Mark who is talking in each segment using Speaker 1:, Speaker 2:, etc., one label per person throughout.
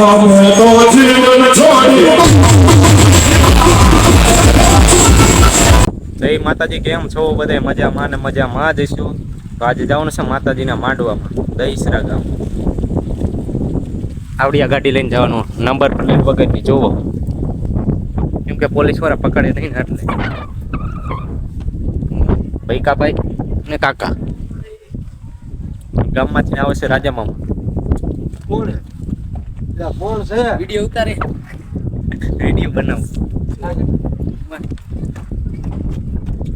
Speaker 1: જય માતાજી, કેમ છો બધે? મજામાં ને મજામાં જઈશું. તો આજે જવાનું છે માતાજીના માંડવામાં, દહીસરા ગામ. આવડી આ ગાડી લઈને જવાનું, નંબર પ્લેટ વગરની જોવો, કેમ કે પોલીસ વાળા પકડે નહીં ને એટલે. ભૈકાભાઈ ને કાકા ગામમાંથી આવે છે રાજા મામા. કોણ છે? વિડીયો ઉતારે, વિડીયો બનાવું.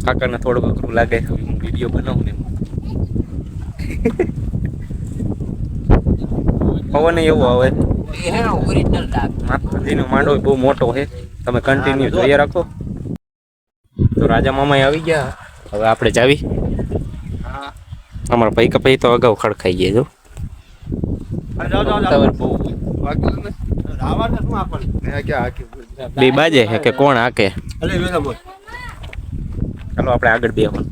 Speaker 1: કાકાને થોડું અઘરું લાગે હું વિડીયો બનાવું ને. પવન એવો આવે. માતાજીનો માંડવો બહુ મોટો છે, તમે કન્ટિન્યુ જોઈએ રાખો. તો રાજા મામા આવી ગયા, હવે આપણે જાવી. અમારા ભાઈ કપાઈ તો અગાઉ ખડખાઈ ગયા. જો બે બાજે હે કે કોણ હાકે. ચાલો આપણે આગળ બેહવાનું.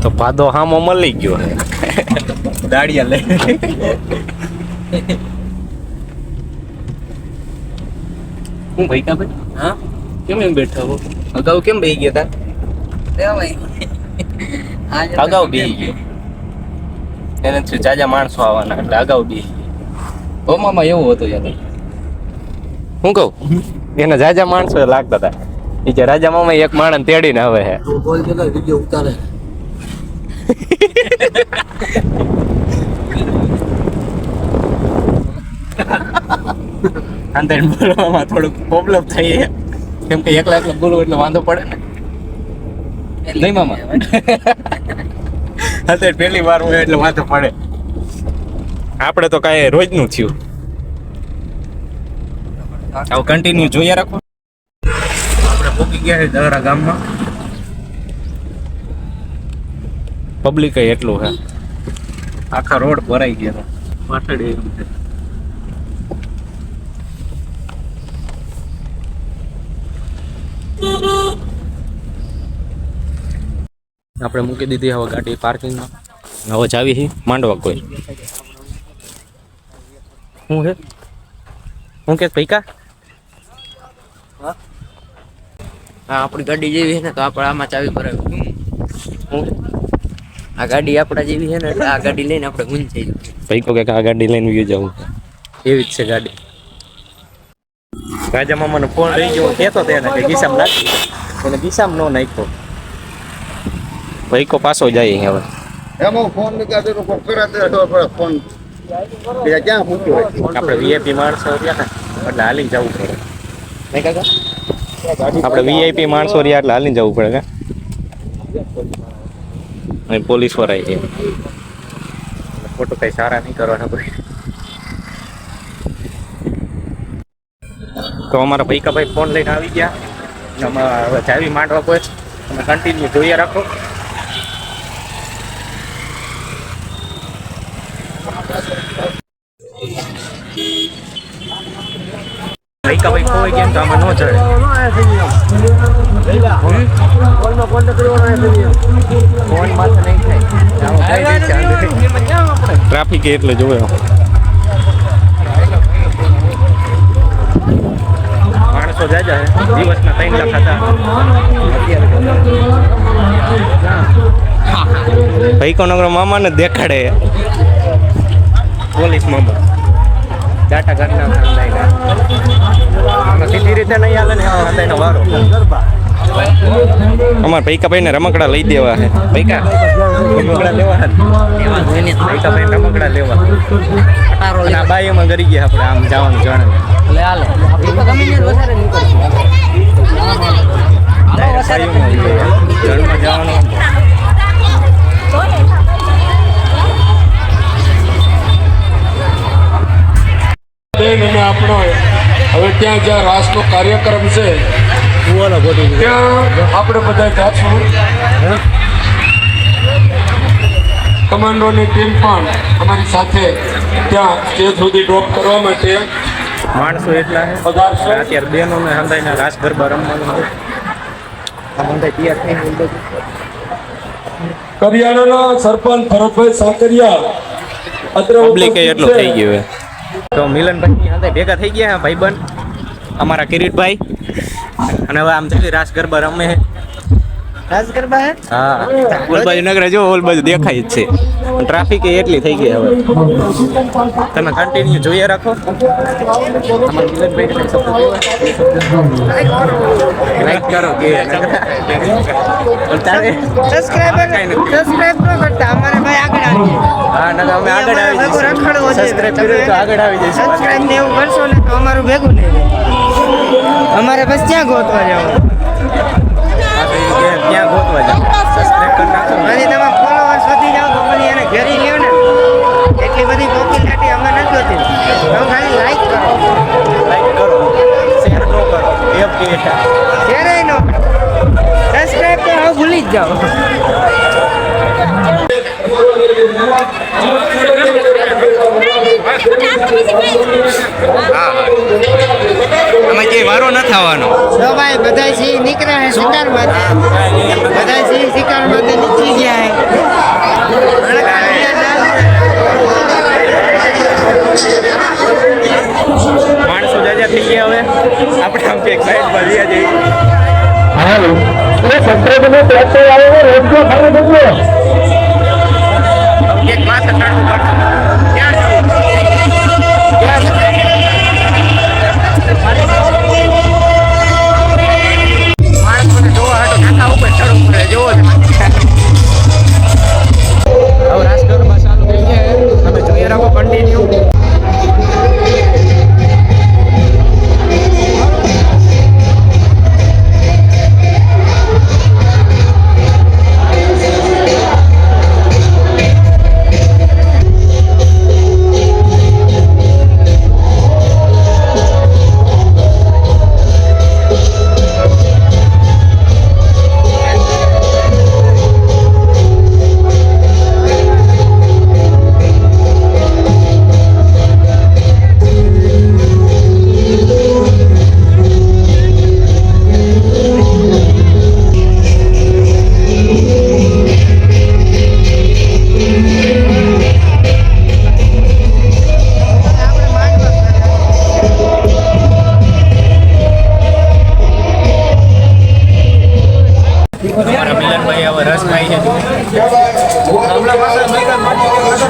Speaker 1: તો પાદો હામો મળી ગયો હે દાડિયા લઈ. હું ભાઈ કા ભાઈ? હા, કેમ એમ બેઠા હો? અગાઉ કેમ બેહી ગયા તા? અગાઉ બેહી ગયો એને જાજા માણસો આવવાના એટલે અગાઉ બેહી ગયો. ઓ મામા એવું હતું યાર. હું કહું એના જાજા માણસો લાગતા હતા. એ જે રાજા મામા એક માણસ તેડીને આવે હે. વિડીયો ઉતારે. અંદર બોલવામાં થોડુંક પ્રોબ્લેમ થઈ, કેમ કે એકલા એકલા બોલવું એટલે વાંધો પડે ને. નહીં મામા, અત્યારે પહેલી વાર હોય એટલે વાંધો પડે. આપણે તો કાંઈ રોજનું થયું. આવું કન્ટિન્યુ જોઈએ રાખો. આપણે પહોંચી ગયા છે દહરા ગામમાં. પબ્લિક એટલું છે, આખા રોડ ભરાઈ ગયા પાછળ. આપણે મૂકી દીધી હવે ગાડી પાર્કિંગમાં. હવે જાવી હી માંડવા. કોઈ શું છે? શું કે પૈકા? હા, આપણી ગાડી જેવી છે ને તો આપણે આમાં ચાવી ભરાવી. આ ગાડી આપણા જેવી છે ને એટલે આ ગાડી લઈને આપણે ગુંજાઈ જવું. પૈકો કે આ ગાડી લઈને વ્યુ જવું, એવી જ છે ગાડી. રાજા મામાનો ફોન રહી ગયો, કહેતો તેને કે ગીસામાં નાખી, એને ગીસામાં નો નાખ્યો. ભઈકો પાછો જાય હવે.
Speaker 2: એમાં ફોન નીકળે તો કરાતે ફોન ક્યાં મૂક્યો હોય.
Speaker 1: આપણે વીઆઈપી માણસો રહ્યા ને એટલે હાલી જવું પડે. નહીં કાકા, આપણે વીઆઈપી માણસો રહ્યા એટલે હાલી જવું પડે. કા પોલીસ વાળા છે, ખોટું કઈ સારા નહીં કરવાના કોઈ. તો અમારા ભૈકાભાઈ ફોન લઈને આવી ગયા. હવે ચાવી માંડવા કોઈ તમે કન્ટિન્યુ જોઈએ રાખો. ભૈકાભાઈ ખોઈ ગયા તો આમાં ન ચડે. ફોન માથે નહીં થાય, ટ્રાફિક એટલે જોવે. માણસો જાજા દિવસના 3 લાખ હતા. ભૈકો નગર મામાને દેખાડે પોલીસ મામા ડાટા ઘરના સીધી રીતે નહીં હાલે ને એનો વારો. અમારા ભૈકાભાઈને રમકડા લઈ દેવા છે. ભૈકા રમકડા લેવા છે. ભૈકાભાઈ રમકડા લેવા. આ બાઈમાં કરી ગયા આપણે આમ જવાનું જાણે. જણમાં જવાનું.
Speaker 3: આપણો હવે ત્યાં જ્યાં રાસનો કાર્યક્રમ છે ત્યાં આપણે બધા જાશું. કમાન્ડોની ટીમ પણ અમારી સાથે ત્યાં સ્ટેજ સુધી ડ્રોપ કરવા માટે
Speaker 1: માણસો એટલા છે. અત્યારે બહેનોને હંધાઈને રાસ ગરબા રમવાનું.
Speaker 3: કરિયાણાના સરપંચ ભરતભાઈ સાકરિયા
Speaker 1: પબ્લિક એટલું થઈ ગયું તો મિલનભાઈ સાથે ભેગા થઈ ગયા ભાઈબંધ અમારા કિરીટભાઈ અને હવે આમ થઈ રાસ ગરબા રમે
Speaker 4: રાસ ગરબા હે?
Speaker 1: હા ઓલ બાજુ નગર જો ઓલ બાજુ દેખાય જ છે ટ્રાફિક એટલી થઈ ગઈ હવે તમે કન્ટિન્યુ જોઈએ રાખો અમારા મિલનભાઈ લાઈક કરો કે
Speaker 4: સબસ્ક્રાઇબ ન કરતા અમારે ભાઈ આગળ આવી
Speaker 1: હા ના અમે આગળ આવી જઈશું
Speaker 4: રખડવો છે.
Speaker 1: સબસ્ક્રાઇબ કર્યું તો આગળ આવી જઈશું
Speaker 4: સબસ્ક્રાઇબ ને એવું કરશો ને તો અમારું ભેગું નહીં રહે. અમારે બસ ત્યાં ગોતવા જવાનું
Speaker 1: ક્યાં ગોતવા જાવ સબસ્ક્રાઇબ કરી નાખો
Speaker 4: અને તમે ફોલોવર્સ વધી જાવ તો પછી એને ઘેરી લ્યો ને એટલી બધી પોપ્યુલારિટી અમે નથી હોતી તમે ખાલી લાઈક કરો
Speaker 1: લાઈક કરો શેર નો કરો એમ કે
Speaker 4: શેર નો સબસ્ક્રાઇબ તો હવે ભૂલી જ જાઓ
Speaker 1: આમાં જે વારો ન થવાનો
Speaker 4: તો ભાઈ બધા સિંહ નીકળ્યા હે શિકાર માટે બધા સિંહ શિકાર માટે નીકળી ગયા
Speaker 1: માણસો જાજા થઈ ગયા હવે આપણે આમ એક સાઈડમાં લઈ જઈએ એક માથે ચડવું પડશે ક્યાં જવું માણસોને જોવા હાટો કાકા ઉપર ચડવું પડે જોવો હવે રાજકારણમાં ચાલુ થઈ ગયા તમે જોઈએ રાખો કન્ટિન્યુ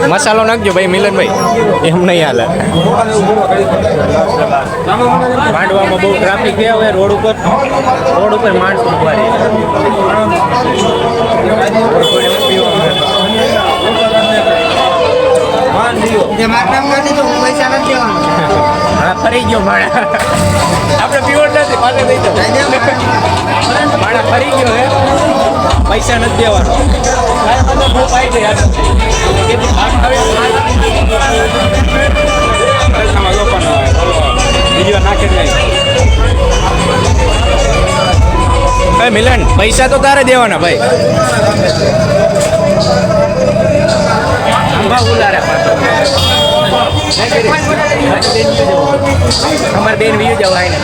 Speaker 1: મસાલો નાખજો ભાઈ મિલનભાઈ એમ નહીં હાલે માંડવામાં બહુ ટ્રાફિક છે હવે રોડ ઉપર માણસો ઉભા રહે
Speaker 4: જે મારા નામ નથી તો હું પૈસા નથી દેવાનું
Speaker 1: હા ફરી ગયો માણા આપણે પીવડ નથી પાસે દઈ દો માણા ફરી ગયો હે પૈસા નથી દેવાનો બહુ પાઈ ગયા બીજી વાર નાખે નહીં મિલન પૈસા તો તારે દેવાના ભાઈ ઉલારે અમારે બેન વ્યૂ જવાય ને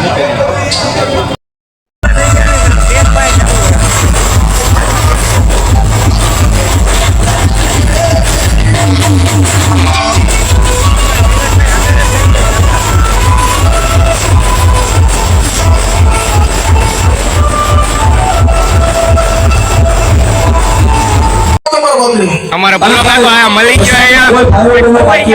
Speaker 1: અમારા પૂરો કાકો આયા મળી ગયા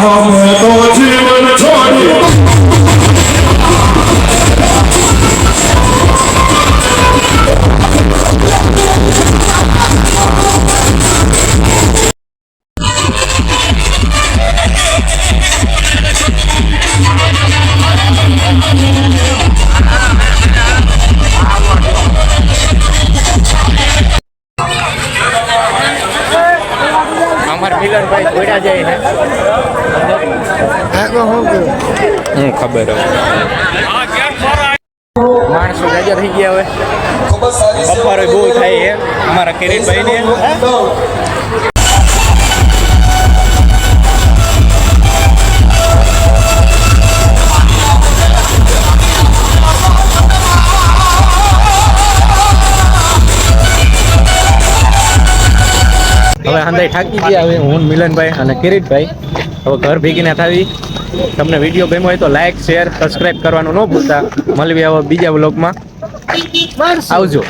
Speaker 3: અમે તો જીવન છોડી
Speaker 1: અમારા મિલનભાઈ જોડ્યા જાય ને હું ખબર હવે માણસો જાજા થઈ ગયા હવે બપોરે બહુ થાય છે અમારા કિરીટભાઈને હવે અંદાજ થાકી ગયા હવે હું મિલનભાઈ અને કિરીટભાઈ હવે ઘર ભેગીને થાવી તમને વિડીયો ગમ્યો હોય તો લાઈક શેર સબસ્ક્રાઇબ કરવાનું ન ભૂલતા મળવી હવે બીજા વ્લોગમાં આવજો